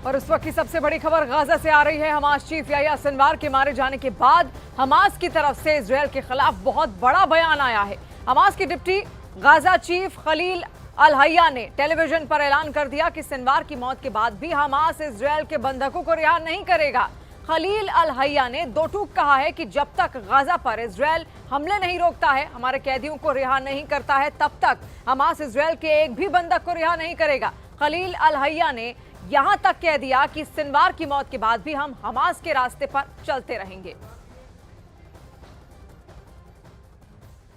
और उस वक्त की सबसे बड़ी खबर गाजा से आ रही है। हमास चीफ याह्या सिनवार के मारे जाने के बाद हमास की तरफ से इजरायल के खिलाफ बहुत बड़ा बयान आया है। हमास की डिप्टी गाजा चीफ खलील अल हय्या ने टेलीविजन पर ऐलान कर दिया कि सिनवार की मौत के बाद भी हमास इजरायल के बंधकों को रिहा नहीं करेगा। खलील अल हय्या ने दो टूक कहा है कि जब तक गाजा पर इजरायल हमले नहीं रोकता है, हमारे कैदियों को रिहा नहीं करता है, तब तक हमास इजरायल के एक भी बंधक को रिहा नहीं करेगा। खलील अल हय्या ने यहां तक कह दिया कि सिनवार की मौत के बाद भी हम हमास के रास्ते पर चलते रहेंगे।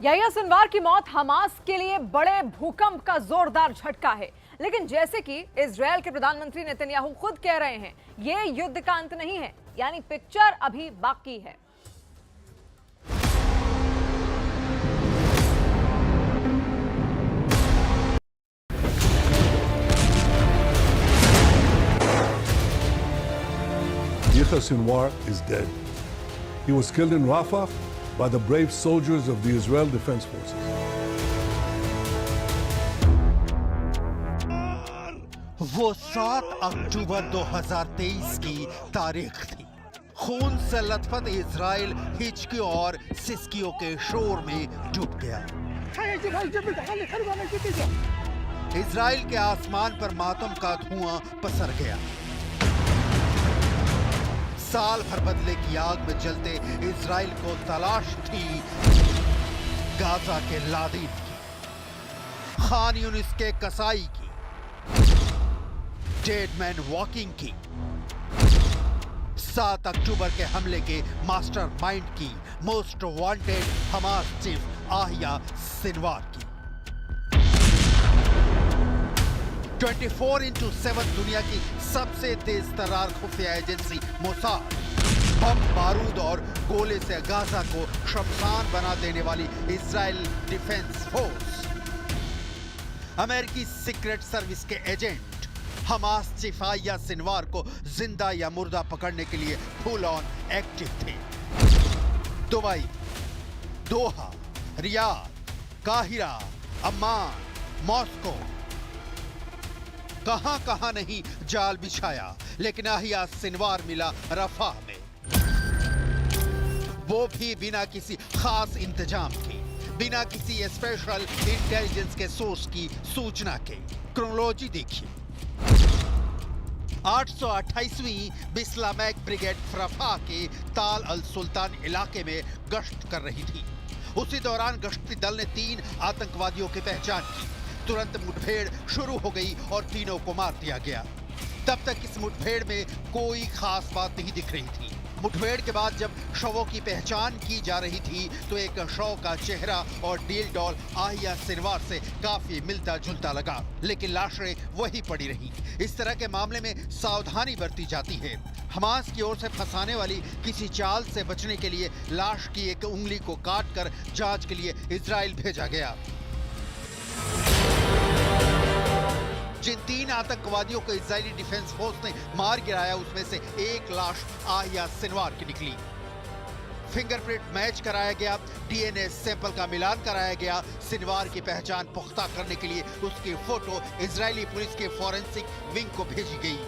याह्या सिनवार की मौत हमास के लिए बड़े भूकंप का जोरदार झटका है, लेकिन जैसे कि इजरायल के प्रधानमंत्री नेतन्याहू खुद कह रहे हैं, ये युद्ध का अंत नहीं है, यानी पिक्चर अभी बाकी है। Yahya Sinwar is dead. He was killed in Rafah by the brave soldiers of the Israel Defense Forces. वो 7 अक्टूबर 2023 की तारीख थी। खून से लथपथ इजराइल हिचकियों और सिसकियों के शोर में डूब गया। इजराइल के आसमान पर मातम का धुआं पसर गया। साल भर बदले की आग में जलते इजराइल को तलाश थी गाजा के लादीन की, खान यूनिस के कसाई की, डेड मैन वॉकिंग की, 7 अक्टूबर के हमले के मास्टर माइंड की, most wanted Hamas chief Yahya Sinwar की। 24/7 दुनिया की सबसे तेज तर्रार खुफिया एजेंसी मोसाद बम बारूद और गोले से गाजा को शमशान बना देने वाली इजराइल डिफेंस फोर्स, अमेरिकी सीक्रेट सर्विस के agent Hamas chief Yahya Sinwar को जिंदा या मुर्दा पकड़ने के लिए फुल ऑन एक्टिव थे। दुबई, दोहा, रियाद, काहिरा, अम्मान, मॉस्को, कहां नहीं जाल बिछाया, लेकिन याह्या सिनवार मिला रफा में, वो भी बिना किसी खास इंतजाम के, बिना किसी स्पेशल इंटेलिजेंस के सोर्स की सूचना के। क्रोनोलॉजी देखिए। 828वीं बिस्लामैक ब्रिगेड रफा के ताल अल सुल्तान इलाके में गश्त कर रही थी। उसी दौरान गश्ती दल ने 3 आतंकवादियों की पहचान की। तुरंत मुठभेड़ शुरू हो गई और तीनों को मार दिया गया। तब तक इस मुठभेड़ में कोई खास बात नहीं दिख रही थी। मुठभेड़ के बाद जब शवों की पहचान की जा रही थी तो एक शव का चेहरा और डील डॉल याह्या सिनवार से काफी मिलता जुलता लगा, लेकिन लाशें वही पड़ी रही। इस तरह के मामले में सावधानी बरती जाती है। हमास की ओर से फंसाने वाली किसी चाल से बचने के लिए लाश की एक उंगली को काटकर जांच के लिए इजराइल भेजा गया। जिन 3 आतंकवादियों को इजरायली डिफेंस फोर्स ने मार गिराया, उसमें से एक लाश याह्या सिनवार की निकली। फिंगरप्रिंट मैच कराया गया, डीएनए सैंपल का मिलान कराया गया। सिनवार की पहचान पुख्ता करने के लिए उसकी फोटो इजरायली पुलिस के फॉरेंसिक विंग को भेजी गई।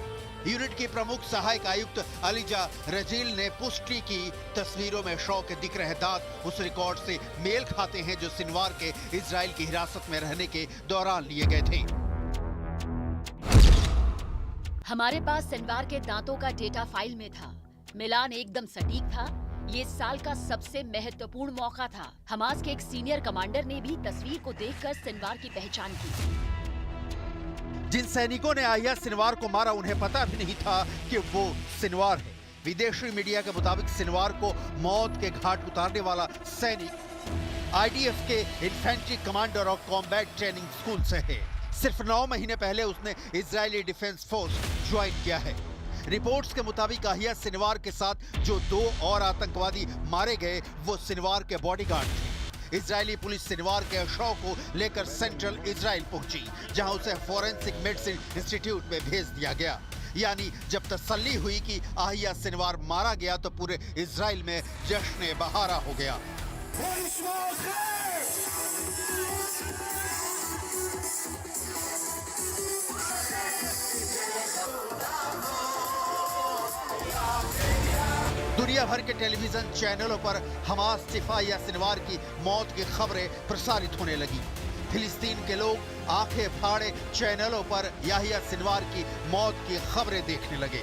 यूनिट की प्रमुख सहायक आयुक्त अलीजा रजील ने पुष्टि की, तस्वीरों में शव के दिख रहे दांत उस रिकॉर्ड से मेल खाते हैं जो सिनवार के इजराइल की हिरासत में रहने के दौरान लिए गए थे। हमारे पास सिनवार के दांतों का डेटा फाइल में था। मिलान एकदम सटीक था। ये साल का सबसे महत्वपूर्ण मौका था। हमास के एक सीनियर कमांडर ने भी तस्वीर को देखकर सिनवार की पहचान की। जिन सैनिकों ने याह्या सिनवार को मारा, उन्हें पता भी नहीं था कि वो सिनवार है। विदेशी मीडिया के मुताबिक सिनवार को मौत के घाट उतारने वाला सैनिक आईडीएफ के इन्फेंट्री कमांडर और कॉम्बैट ट्रेनिंग स्कूल से है। सिर्फ 9 महीने पहले उसने इजरायली डिफेंस फोर्स ज्वाइन किया है। रिपोर्ट्स के मुताबिक याह्या सिनवार के साथ जो 2 और आतंकवादी मारे गए वो सिनवार के बॉडीगार्ड थे। इजरायली पुलिस सिनवार के शव को लेकर सेंट्रल इजराइल पहुंची, जहां उसे फॉरेंसिक मेडिसिन इंस्टीट्यूट में भेज दिया गया। यानी जब तसल्ली हुई कि याह्या सिनवार मारा गया तो पूरे इजराइल में जश्न बहारा हो गया। दुनिया भर के टेलीविजन चैनलों पर हमास चीफ याह्या सिनवार की मौत की खबरें प्रसारित होने लगी। फिलिस्तीन के लोग आंखें फाड़े चैनलों पर याह्या सिनवार की मौत की खबरें देखने लगे।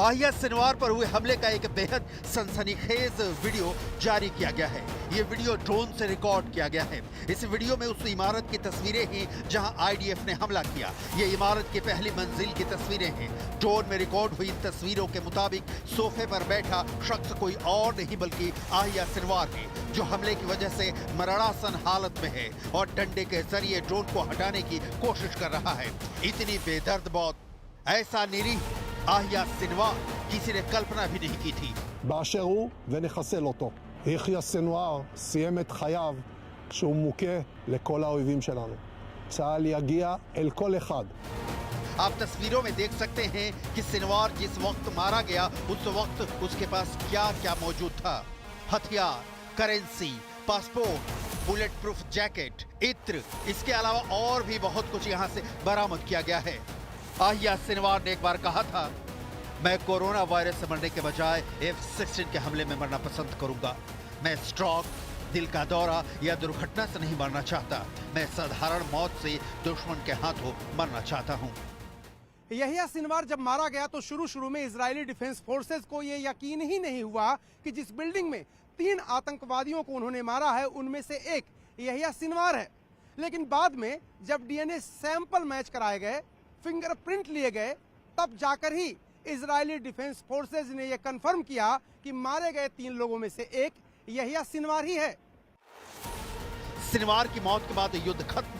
याह्या सिनवार पर हुए हमले का एक बेहद सनसनीखेज वीडियो जारी किया गया है। ये वीडियो ड्रोन से रिकॉर्ड किया गया है। इस वीडियो में उस इमारत की तस्वीरें हैं जहां आईडीएफ ने हमला किया। ये इमारत की पहली मंजिल की तस्वीरें हैं। ड्रोन में रिकॉर्ड हुई इन तस्वीरों के मुताबिक सोफे पर बैठा शख्स कोई और नहीं बल्कि याह्या सिनवार है, जो हमले की वजह से मरणासन हालत में है और डंडे के जरिए ड्रोन को हटाने की कोशिश कर रहा है। इतनी बेदर्द मौत, ऐसा निरीह याह्या सिनवार किसी ने कल्पना भी नहीं की थी। באשר הוא ונחסל אותו. יחיא סנוואר סיים את חייו שהוא מוכה לכל האויבים שלנו. צה"ל יגיע אל כל אחד. आप तस्वीरों में देख सकते हैं कि सिनवार जिस वक्त मारा गया उस वक्त उसके पास क्या क्या मौजूद था। हथियार, currency, passport, bullet proof jacket, इत्र, इसके अलावा और भी बहुत कुछ यहाँ से बरामद किया गया है। याह्या सिनवार ने एक बार कहा था, मैं कोरोना वायरस से मरने के बजाय F-16 के हमले में मरना पसंद करूंगा। मैं स्ट्रोक, दिल का दौरा या दुर्घटना से नहीं मरना चाहता। मैं साधारण मौत से दुश्मन के हाथों मरना चाहता हूं। याह्या सिनवार जब मारा गया तो शुरू में इजरायली डिफेंस फोर्सेस को यह यकीन ही नहीं हुआ कि जिस बिल्डिंग में 3 आतंकवादियों को उन्होंने मारा है उनमें से एक याह्या सिनवार है। लेकिन बाद में जब डीएनए सैंपल मैच कराए गए, फिंगरप्रिंट लिए गए, तब जाकर ही इजरायली डिफेंस फोर्सेज ने यह कंफर्म किया कि मारे गए 3 लोगों में से एक याह्या सिनवार ही है। सिनवार की मौत के बाद युद्ध खत्म,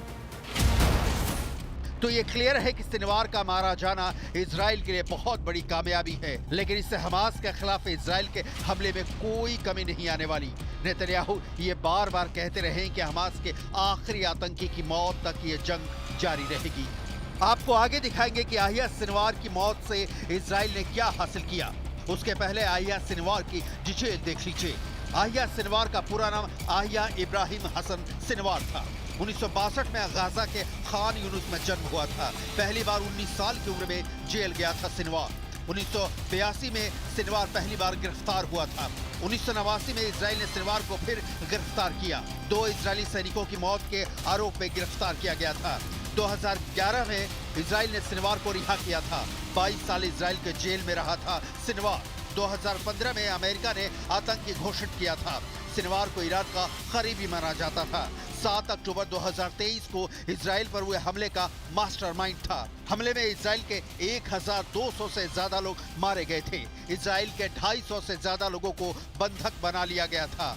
तो ये क्लियर है कि सिनवार का मारा जाना इजराइल के लिए बहुत बड़ी कामयाबी है। लेकिन इससे हमास के खिलाफ इजराइल के हमले में कोई कमी नहीं आने वाली। नेतन्याहू ये बार बार कहते रहे कि हमास के आखिरी आतंकी की मौत तक ये जंग जारी रहेगी। आपको आगे दिखाएंगे कि याह्या सिनवार की मौत से इजराइल ने क्या हासिल किया। उसके पहले याह्या सिनवार की डिटेल देख लीजिए। याह्या सिनवार का पूरा नाम याह्या इब्राहिम हसन सिनवार था। 1962 में गाजा के खान यूनुस में जन्म हुआ था। पहली बार 19 साल की उम्र में जेल गया था सिनवार। 1982 में सिनवार पहली बार गिरफ्तार हुआ था। 1989 में इजराइल ने सिनवार को फिर गिरफ्तार किया। 2 इजरायली सैनिकों की मौत के आरोप में गिरफ्तार किया गया था। 2011 में इजराइल ने सिनवार को रिहा किया था। 22 साल इजराइल के जेल में रहा था सिनवार। 2015 में अमेरिका ने आतंकी घोषित किया था। सिनवार को ईरान का करीबी माना जाता था। 7 अक्टूबर 2023 को इजराइल पर हुए हमले का मास्टरमाइंड था। हमले में इजराइल के 1200 से ज्यादा लोग मारे गए थे। इजराइल के 250 से ज्यादा लोगों को बंधक बना लिया गया था।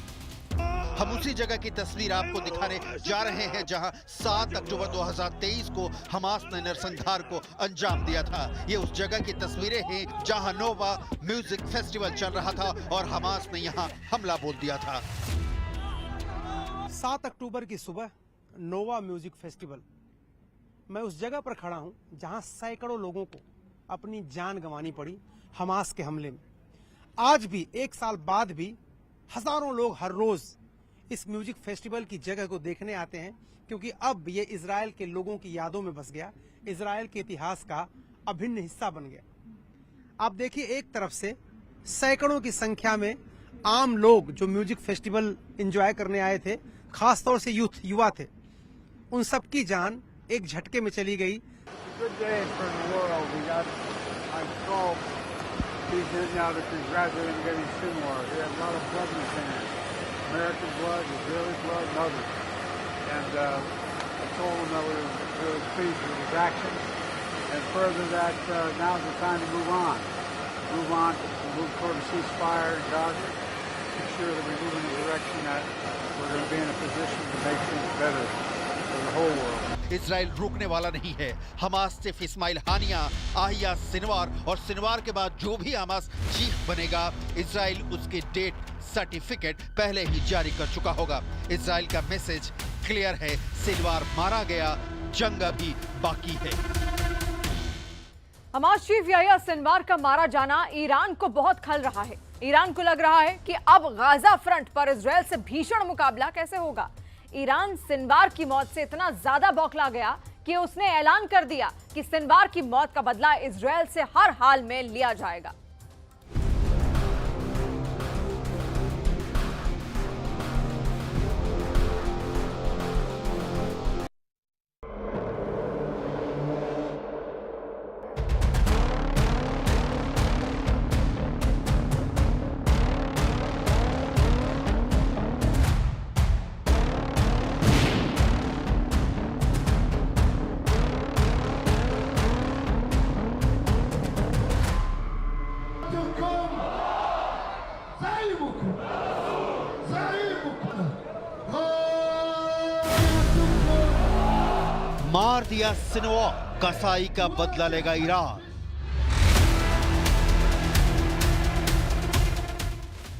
हम उसी जगह की तस्वीर आपको दिखाने जा रहे हैं जहां 7 अक्टूबर 2023 को हमास ने नरसंहार को अंजाम दिया था। ये उस जगह की तस्वीरें हैं जहां नोवा म्यूजिक फेस्टिवल चल रहा था और हमास ने यहां हमला बोल दिया था। 7 अक्टूबर की सुबह नोवा म्यूजिक फेस्टिवल, मैं उस जगह पर खड़ा हूं जहां सैकड़ों लोगों को अपनी जान गंवानी पड़ी हमास के हमले में। आज भी 1 साल बाद भी हजारों लोग हर रोज इस म्यूजिक फेस्टिवल की जगह को देखने आते हैं, क्योंकि अब ये इजराइल के लोगों की यादों में बस गया, इजराइल के इतिहास का अभिन्न हिस्सा बन गया। आप देखिए, एक तरफ से सैकड़ों की संख्या में आम लोग जो म्यूजिक फेस्टिवल एंजॉय करने आए थे, खास तौर से युवा थे, उन सब की जान एक झटके में चली गई। move toward a ceasefire in Gaza, make sure that we move in the direction that we're going to be in a position to make things better for the whole world. Israel रुकने वाला नहीं है। Hamas सिर्फ इस्माइल हानिया, आहिया Sinwar और Sinwar के बाद जो भी हमास चीफ बनेगा, इजराइल उसके डेट सर्टिफिकेट पहले ही जारी कर चुका होगा। इजराइल का मैसेज क्लियर है, सिनवार मारा गया, जंग अभी बाकी है। हमास चीफ याह्या सिनवार का मारा जाना ईरान को बहुत खल रहा है। ईरान को लग रहा है कि अब गाजा फ्रंट पर इजराइल से भीषण मुकाबला कैसे होगा। ईरान सिनवार की मौत से इतना ज्यादा बौखला गया कि उसने ऐलान कर दिया कि सिनवार की मौत का बदला इजराइल से हर हाल में लिया जाएगा। मार दिया सिनवार, कसाई का बदला लेगा ईरान।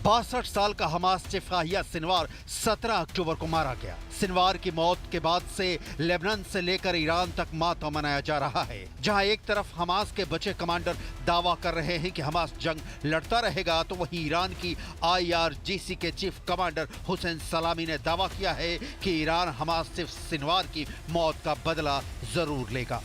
62 साल का हमास चीफ याह्या सिनवार 17 अक्टूबर को मारा गया। सिनवार की मौत के बाद से लेबनान से लेकर ईरान तक मातम मनाया जा रहा है। जहां एक तरफ हमास के बचे कमांडर दावा कर रहे हैं कि हमास जंग लड़ता रहेगा, तो वहीं ईरान की IRGC के चीफ कमांडर हुसैन सलामी ने दावा किया है कि ईरान हमास सिर्फ सिनवार की मौत का बदला जरूर लेगा।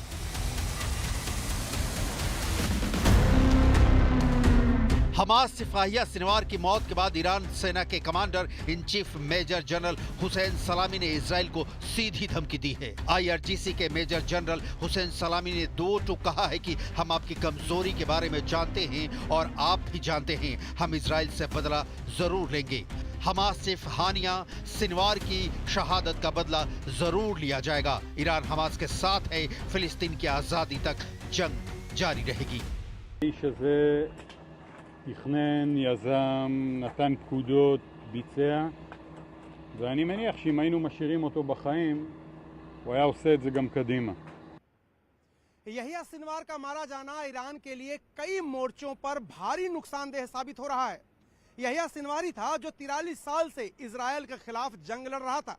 हमास चीफ याह्या सिनवार की मौत के बाद ईरान सेना के commander in chief major general Hossein Salami ने इजराइल को सीधी धमकी दी है। IRGC के मेजर जनरल हुसैन सलामी ने दो टूक कहा है कि हम आपकी कमजोरी के बारे में जानते हैं और आप भी जानते हैं, हम इजराइल से बदला जरूर लेंगे। हमास चीफ हानिया सिनवार की शहादत का बदला जरूर लिया जाएगा। ईरान हमास के साथ है, फिलिस्तीन की आजादी तक जंग जारी रहेगी। תכנן, יזם, נתן פקודות, ביצע, ואני מניח שאם היינו משאירים אותו בחיים, הוא היה עושה את זה גם קדימה. याह्या सिनवार का मारा जाना ईरान के लिए कई मोर्चों पर भारी नुकसानदेह साबित हो रहा है। याह्या सिनवार ही था जो 43 साल से इजराइल के खिलाफ जंग लड़ रहा था।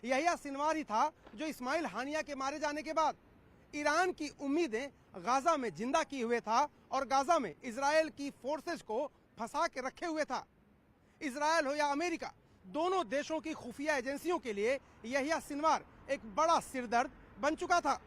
याह्या सिनवार ही था जो इस्माइल हानिया के मारे जाने के बाद ईरान की उम्मीदें गाजा में जिंदा किए हुए था और गाजा में इजराइल की फोर्सेस को फंसा के रखे हुए था। इजराइल हो या अमेरिका, दोनों देशों की खुफिया एजेंसियों के लिए याह्या सिनवार एक बड़ा सिरदर्द बन चुका था।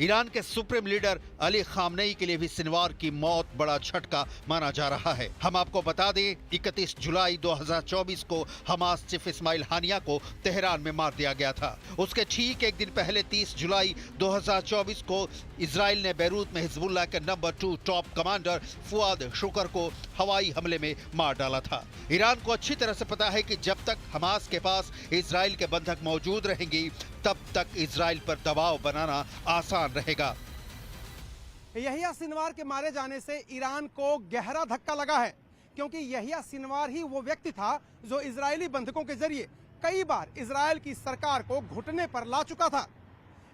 ईरान के सुप्रीम लीडर अली खामनेई के लिए भी सिनवार की मौत बड़ा झटका माना जा रहा है। हम आपको बता दें, 31 जुलाई 2024 को हमास चीफ इस्माइल हानिया को तेहरान में मार दिया गया था। उसके ठीक एक दिन पहले 30 जुलाई 2024 को इजराइल ने बैरूत में हिजबुल्लाह के नंबर 2 टॉप कमांडर फुआद शुकर को हवाई हमले में मार डाला था। ईरान को अच्छी तरह से पता है कि जब तक हमास के पास इजराइल के बंधक मौजूद रहेंगी, तब तक इजराइल पर दबाव बनाना आसान रहेगा। याह्या सिनवार के मारे जाने से ईरान को गहरा धक्का लगा है, क्योंकि याह्या सिनवार ही वो व्यक्ति था जो इजरायली बंधकों के जरिए कई बार इजराइल की सरकार को घुटने पर ला चुका था।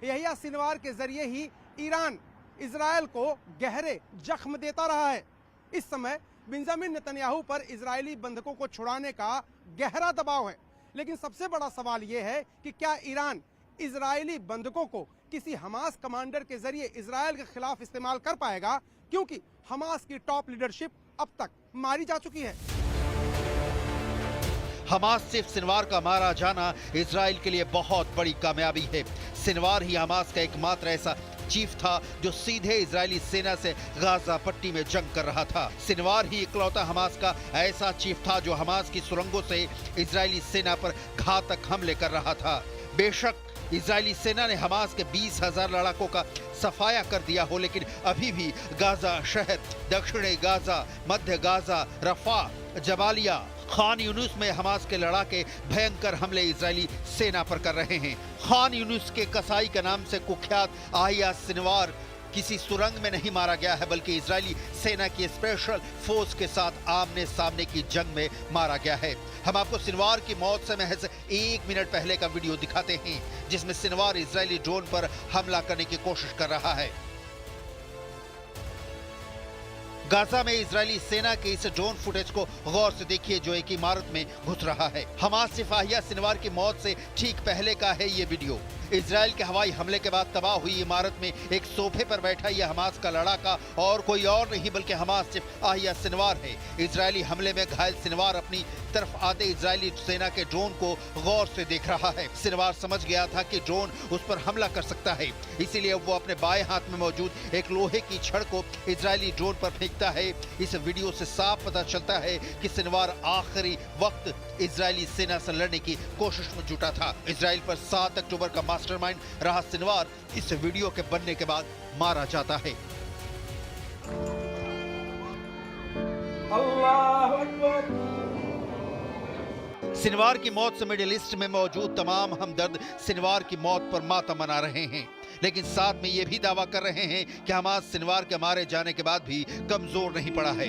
याह्या सिनवार के जरिए ही ईरान इजराइल को गहरे जख्म देता रहा है। इस समय बेंजामिन नेतन्याहू पर इजरायली बंधकों को छुड़ाने का गहरा दबाव है, लेकिन सबसे बड़ा सवाल यह है कि क्या ईरान इजरायली बंधकों को किसी हमास कमांडर के जरिए इजराइल के खिलाफ इस्तेमाल कर पाएगा, क्योंकि हमास की टॉप लीडरशिप अब तक मारी जा चुकी है। हमास सिर्फ सिनवार का मारा जाना इजराइल के लिए बहुत बड़ी कामयाबी है। सिनवार ही हमास का एकमात्र ऐसा चीफ था जो सीधे इजरायली सेना से गाजा पट्टी में जंग कर रहा था। सिनवार ही इकलौता हमास का ऐसा चीफ था जो हमास की सुरंगों से इजरायली सेना पर घातक हमले कर रहा था। बेशक इजरायली सेना ने हमास के 20,000 लड़ाकों का सफाया कर दिया हो, लेकिन अभी भी गाजा शहर, दक्षिणी गाजा, मध्य गाजा, रफा, जबालिया, खान यूनुस में हमास के लड़ाके भयंकर हमले इजरायली सेना पर कर रहे हैं। खान यूनुस के कसाई के नाम से कुख्यात याह्या सिनवार किसी सुरंग में नहीं मारा गया है, बल्कि इजरायली सेना की स्पेशल फोर्स के साथ आमने सामने की जंग में मारा गया है। हम आपको सिनवार की मौत से महज 1 मिनट पहले का वीडियो दिखाते हैं, जिसमें सिनवार इजरायली ड्रोन पर हमला करने की कोशिश कर रहा है। गाजा में इजरायली सेना के इस ड्रोन फुटेज को गौर से देखिए जो एक इमारत में घुस रहा है। हमास चीफ याह्या सिनवार की मौत से ठीक पहले का है ये वीडियो। इजराइल के हवाई हमले के बाद तबाह हुई इमारत में एक सोफे पर बैठा यह हमास का लड़ाका और कोई और नहीं बल्कि हमास चीफ याह्या सिनवार है। इजरायली हमले में घायल सिनवार अपनी तरफ आते इजरायली सेना के ड्रोन को गौर से देख रहा है। सिनवार समझ गया था कि ड्रोन उस पर हमला कर सकता है, इसीलिए वो अपने बाएं हाथ में मौजूद एक लोहे की छड़ को इजरायली ड्रोन पर फेंकता है। इस वीडियो से साफ पता चलता है कि सिनवार आखिरी वक्त इजरायली सेना से लड़ने की कोशिश में जुटा था। इजराइल पर 7 अक्टूबर का मास्टरमाइंड रहा सिनवार इस वीडियो के बनने के बाद मारा जाता है। अल्लाह अकबर। सिनवार की मौत से मिडिल ईस्ट में मौजूद तमाम हमदर्द सिनवार की मौत पर मातम मना रहे हैं, लेकिन साथ में ये भी दावा कर रहे हैं कि हमास सिनवार के मारे जाने के बाद भी कमजोर नहीं पड़ा है।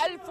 1000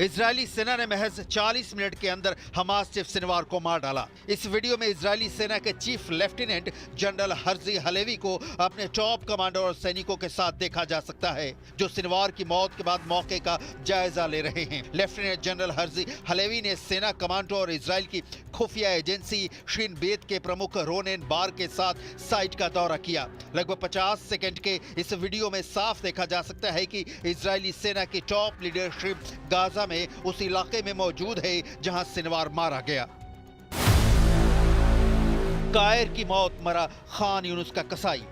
इजरायली सेना ने महज 40 मिनट के अंदर हमास चीफ सिनवार को मार डाला। इस वीडियो में इजरायली सेना के chief lieutenant general Herzi Halevi को अपने टॉप कमांडर और सैनिकों के साथ देखा जा सकता है, जो सिनवार की मौत के बाद मौके का जायजा ले रहे हैं। लेफ्टिनेंट जनरल हर्जी हलेवी ने सेना कमांडर और इजराइल की खुफिया एजेंसी शीन बेत के प्रमुख रोनेन बार के साथ साइट का दौरा किया। लगभग 50 सेकेंड के इस वीडियो में साफ देखा जा सकता है कि इजरायली सेना की टॉप लीडरशिप गाजा में उस इलाके में मौजूद है जहां सिनवार मारा गया। कायर की मौत मरा खान यूनुस का कसाई।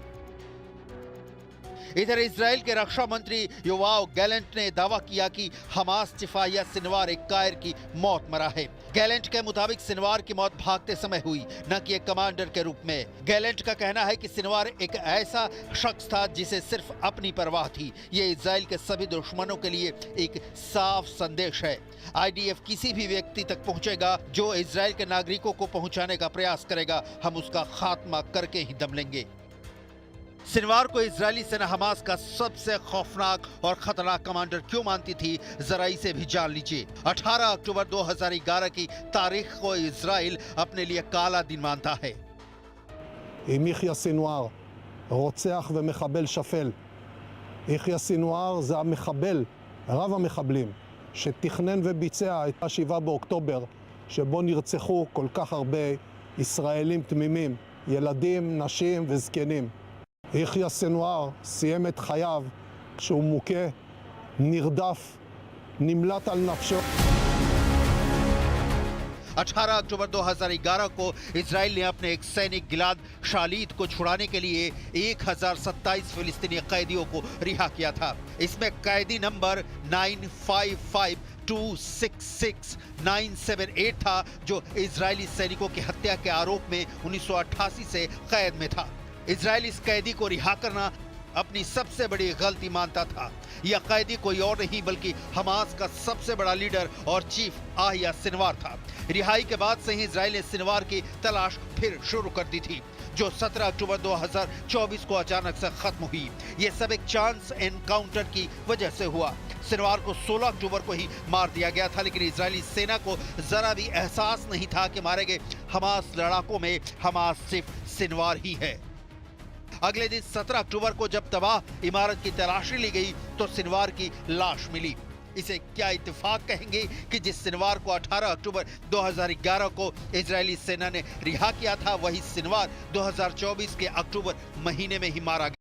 इधर इजराइल के रक्षा मंत्री योवाव गैलेंट ने दावा किया कि हमास चीफ याह्या सिनवार एक कायर की मौत मरा है। गैलेंट के मुताबिक सिनवार की मौत भागते समय हुई, न कि एक कमांडर के रूप में। गैलेंट का कहना है कि सिनवार एक ऐसा शख्स था जिसे सिर्फ अपनी परवाह थी। ये इजराइल के सभी दुश्मनों के लिए एक साफ संदेश है। IDF किसी भी व्यक्ति तक पहुंचेगा जो इजराइल के नागरिकों को पहुंचाने का प्रयास करेगा, हम उसका खात्मा करके ही दम लेंगे। सिनवार को इजरायली सेना हमास का सबसे खौफनाक और खतरनाक कमांडर क्यों मानती थी, जरा इसे भी जान लीजिए। 18 अक्टूबर 2011 की तारीख को इजराइल अपने लिए काला दिन मानता है। עם יחיא סינואר, רוצח ומחבל שפל. יחיא סינואר זה המחבל, רב המחבלים, שתכנן וביצע את 7 באוקטובר, שבו נרצחו כל כך הרבה ישראלים תמימים, ילדים, נשים וזקנים. יחיא סינואר סיים את חייו כשהוא מוכה, נרדף, נמלט על נפשו. 18 अक्टूबर 2011 को इजराइल ने अपने एक सैनिक गिलाद शालिद को छुड़ाने के लिए 1027 फिलिस्तीनी कैदियों को रिहा किया था। इसमें कैदी नंबर 955266978 था, जो इजरायली सैनिकों की हत्या के आरोप में 1988 से कैद में था। इजराइल इस कैदी को रिहा करना अपनी सबसे बड़ी गलती मानता था। यह कैदी कोई और नहीं बल्कि हमास का सबसे बड़ा लीडर और चीफ याह्या सिनवार था। रिहाई के बाद से ही इजराइल ने सिनवार की तलाश फिर शुरू कर दी थी, जो 17 अक्टूबर 2024 को अचानक से खत्म हुई। ये सब एक चांस एनकाउंटर की वजह से हुआ। सिनवार को 16 अक्टूबर को ही मार दिया गया था, लेकिन इजरायली सेना को जरा भी एहसास नहीं था कि मारे गए हमास लड़ाकों में हमास सिर्फ सिनवार ही है। अगले दिन 17 अक्टूबर को जब तबाह इमारत की तलाशी ली गई तो सिनवार की लाश मिली। इसे क्या इत्तेफाक कहेंगे कि जिस सिनवार को 18 अक्टूबर 2011 को इजरायली सेना ने रिहा किया था, वही सिनवार 2024 के अक्टूबर महीने में ही मारा गया।